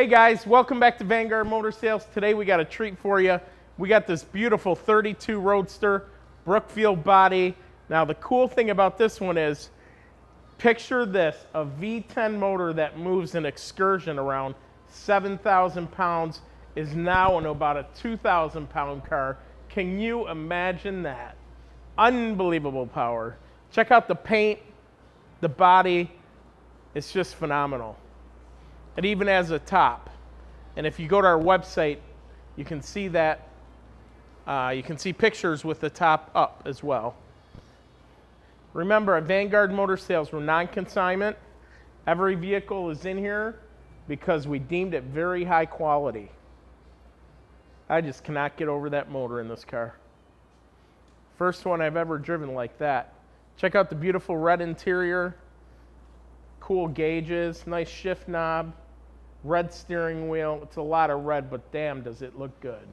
Hey guys, welcome back to Vanguard Motor Sales. Today we got a treat for you. We got this beautiful 32 Roadster, Brookville body. Now the cool thing about this one is, picture this, a V10 motor that moves an Excursion around 7,000 pounds is now in about a 2,000 pound car. Can you imagine that? Unbelievable power. Check out the paint, the body, it's just phenomenal. It even has a top. And if you go to our website, you can see that. You can see pictures with the top up as well. Remember, at Vanguard Motor Sales, we're non-consignment. Every vehicle is in here because we deemed it very high quality. I just cannot get over that motor in this car. First one I've ever driven like that. Check out the beautiful red interior. Cool gauges, nice shift knob, red steering wheel. It's a lot of red, but damn does it look good.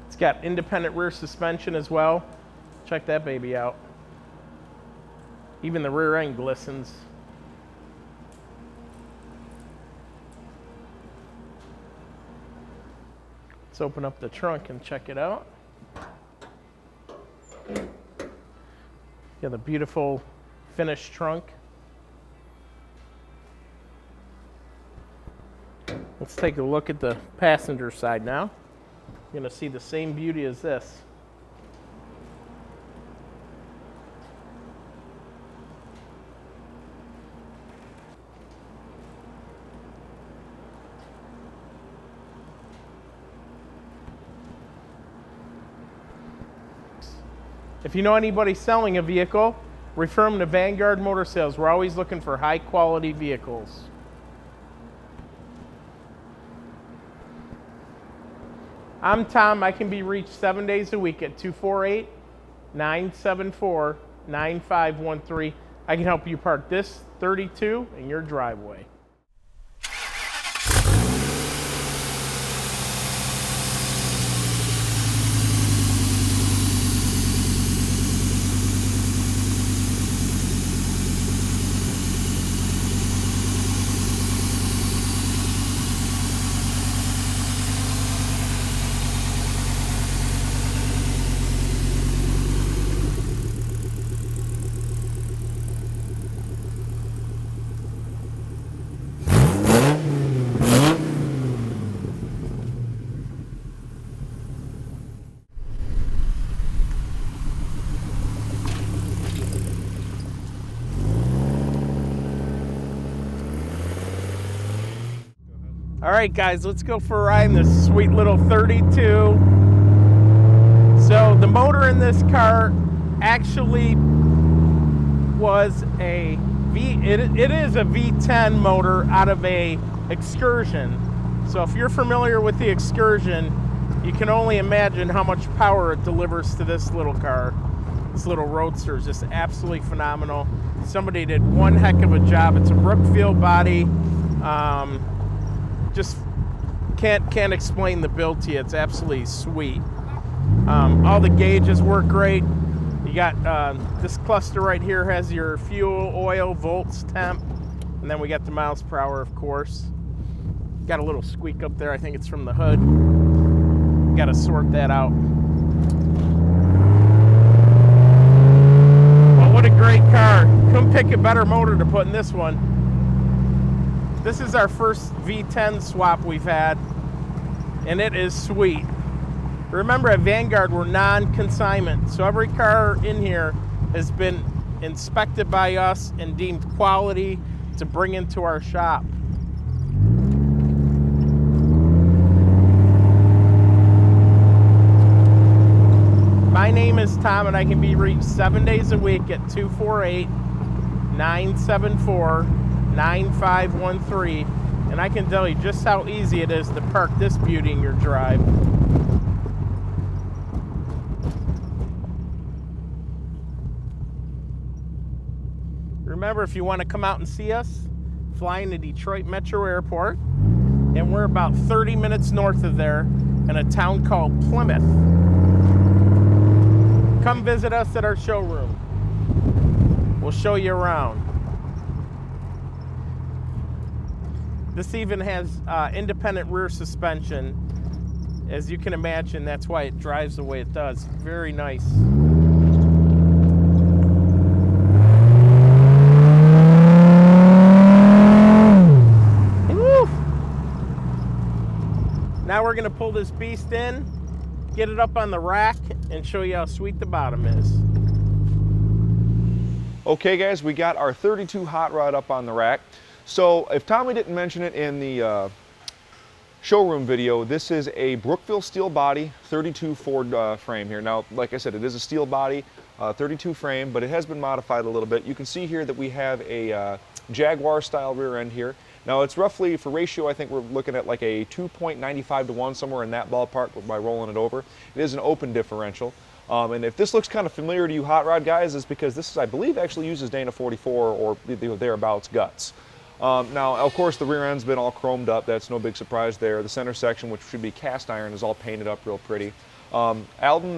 It's got independent rear suspension as well. Check that baby out. Even the rear end glistens. Let's open up the trunk and check it out. Got the beautiful finished trunk. Let's take a look at the passenger side now. You're going to see the same beauty as this. If you know anybody selling a vehicle, refer them to Vanguard Motor Sales. We're always looking for high quality vehicles. I'm Tom. I can be reached 7 days a week at 248-974-9513. I can help you park this 32 in your driveway. All right, guys, let's go for a ride in this sweet little 32. So the motor in this car actually was a it is a V10 motor out of a Excursion. So if you're familiar with the Excursion, you can only imagine how much power it delivers to this little car. This little Roadster is just absolutely phenomenal. Somebody did one heck of a job. It's a Brookville body. Just can't explain the build to you. It's absolutely sweet. All the gauges work great. You got this cluster right here has your fuel, oil, volts, temp, and then we got the miles per hour, of course. Got a little squeak up there. I think it's from the hood. Got to sort that out. Well, what a great car. Couldn't pick a better motor to put in this one. This is our first V10 swap we've had, and it is sweet. Remember, at Vanguard, we're non-consignment, so every car in here has been inspected by us and deemed quality to bring into our shop. My name is Tom, and I can be reached 7 days a week at 248-974-9513, and I can tell you just how easy it is to park this beauty in your drive. Remember, if you want to come out and see us, fly into Detroit Metro Airport, and we're about 30 minutes north of there in a town called Plymouth. Come visit us at our showroom. We'll show you around. This even has independent rear suspension. As you can imagine, that's why it drives the way it does. Very nice. Woo! Now we're gonna pull this beast in, get it up on the rack, and show you how sweet the bottom is. Okay guys, we got our 32 hot rod up on the rack. So if Tommy didn't mention it in the showroom video, this is a Brookville Steel Body 32 Ford frame here. Now, like I said, it is a steel body, 32 frame, but it has been modified a little bit. You can see here that we have a Jaguar style rear end here. Now it's roughly, for ratio, I think we're looking at like a 2.95 to 1, somewhere in that ballpark by rolling it over. It is an open differential. And if this looks kind of familiar to you hot rod guys, it's because this is, I believe, actually uses Dana 44 or thereabouts guts. Now, of course, the rear end's been all chromed up. That's no big surprise there. The center section, which should be cast iron, is all painted up real pretty. Alden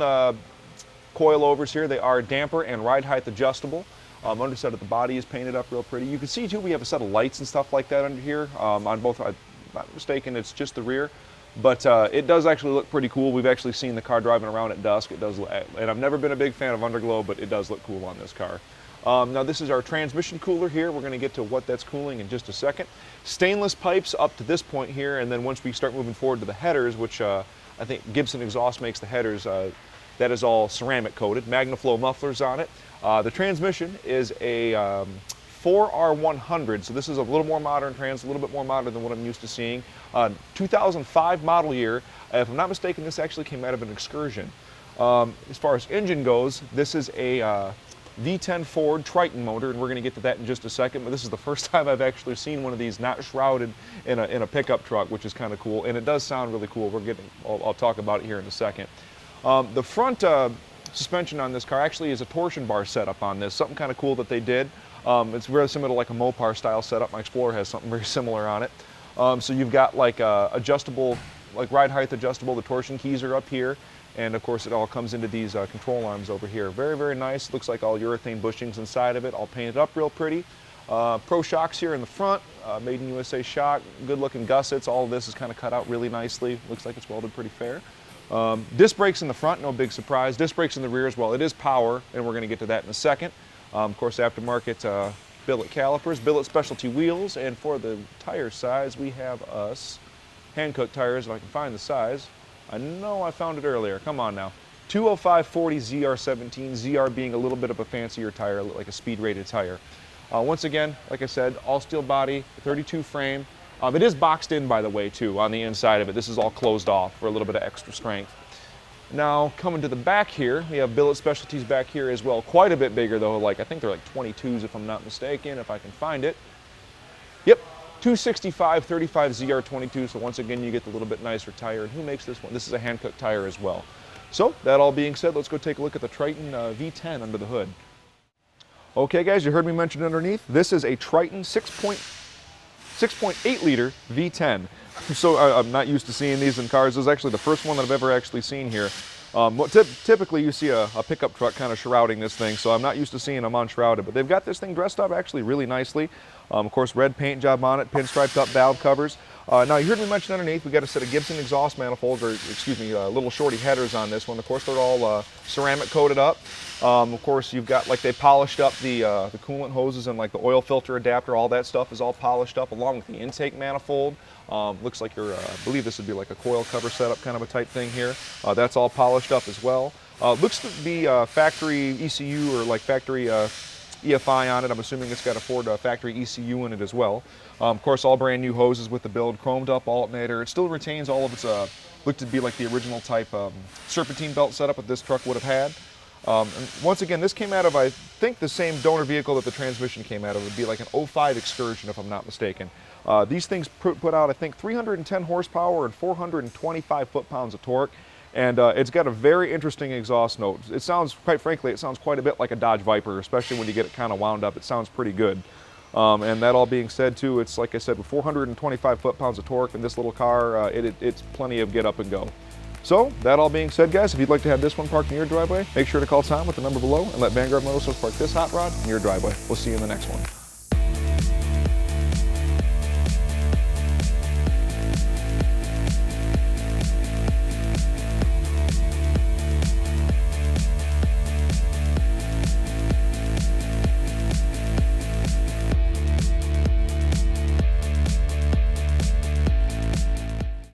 coilovers here, they are damper and ride height adjustable. Underside of the body is painted up real pretty. You can see, too, we have a set of lights and stuff like that under here. On both, if I'm not mistaken, it's just the rear. But it does actually look pretty cool. We've actually seen the car driving around at dusk. It does, and I've never been a big fan of Underglow, but it does look cool on this car. Now this is our transmission cooler here. We're going to get to what that's cooling in just a second. Stainless pipes up to this point here, and then once we start moving forward to the headers, which I think Gibson Exhaust makes the headers, that is all ceramic coated. MagnaFlow mufflers on it. The transmission is a 4R100, so this is a little more modern a little bit more modern than what I'm used to seeing. 2005 model year. If I'm not mistaken, this actually came out of an Excursion. As far as engine goes, this is a V10 Ford Triton motor, and we're going to get to that in just a second, but this is the first time I've actually seen one of these not shrouded in a pickup truck, which is kind of cool, and it does sound really cool. I'll talk about it here in a second. The front suspension on this car actually is a torsion bar setup on this, something kind of cool that they did. It's very similar to like a Mopar style setup. My Explorer has something very similar on it. So you've got like adjustable, like ride height adjustable. The torsion keys are up here, and of course it all comes into these control arms over here. Very, very nice. Looks like all urethane bushings inside of it, all painted up real pretty. Pro shocks here in the front, made in USA shock, good looking gussets. All of this is kind of cut out really nicely. Looks like it's welded pretty fair. Disc brakes in the front, no big surprise. Disc brakes in the rear as well. It is power, and we're going to get to that in a second. Of course, aftermarket billet calipers, billet specialty wheels, and for the tire size, we have us hand-cut tires, if I can find the size. I know I found it earlier. Come on now. 205/40 ZR17, ZR being a little bit of a fancier tire, like a speed-rated tire. Once again, like I said, all steel body, 32 frame. It is boxed in, by the way, too, on the inside of it. This is all closed off for a little bit of extra strength. Now, coming to the back here, we have Billet Specialties back here as well. Quite a bit bigger, though. Like I think they're like 22s, if I'm not mistaken, if I can find it. Yep, 265/35 ZR22. So once again, you get the little bit nicer tire. And who makes this one? This is a hand-cut tire as well. So that all being said, let's go take a look at the Triton V10 under the hood. Okay, guys, you heard me mention underneath. This is a Triton 6.8 liter V10. So I'm not used to seeing these in cars. This is actually the first one that I've ever actually seen here. Typically you see a pickup truck kind of shrouding this thing, so I'm not used to seeing them unshrouded, but they've got this thing dressed up actually really nicely. Of course, red paint job on it, pinstriped up valve covers. Now you heard me mention underneath, we got a set of Gibson exhaust manifolds, or excuse me, little shorty headers on this one. Of course, they're all ceramic coated up. Of course, you've got, like, they polished up the coolant hoses and like the oil filter adapter. All that stuff is all polished up along with the intake manifold. Looks like I believe this would be like a coil cover setup kind of a type thing here. That's all polished up as well. Looks to be factory ECU or like factory EFI on it. I'm assuming it's got a Ford factory ECU in it as well. Of course, all brand new hoses with the build, chromed up alternator. It still retains all of its, looked to be like the original type serpentine belt setup that this truck would have had. And once again, this came out of, I think, the same donor vehicle that the transmission came out of. It would be like an 05 Excursion, if I'm not mistaken. These things put out, I think, 310 horsepower and 425 foot-pounds of torque. And it's got a very interesting exhaust note. It sounds, quite frankly, it sounds quite a bit like a Dodge Viper, especially when you get it kind of wound up. It sounds pretty good. And that all being said, too, it's like I said, with 425 foot-pounds of torque in this little car, it's plenty of get up and go. So, that all being said, guys, if you'd like to have this one parked in your driveway, make sure to call Tom with the number below and let Vanguard Motorsports park this hot rod in your driveway. We'll see you in the next one.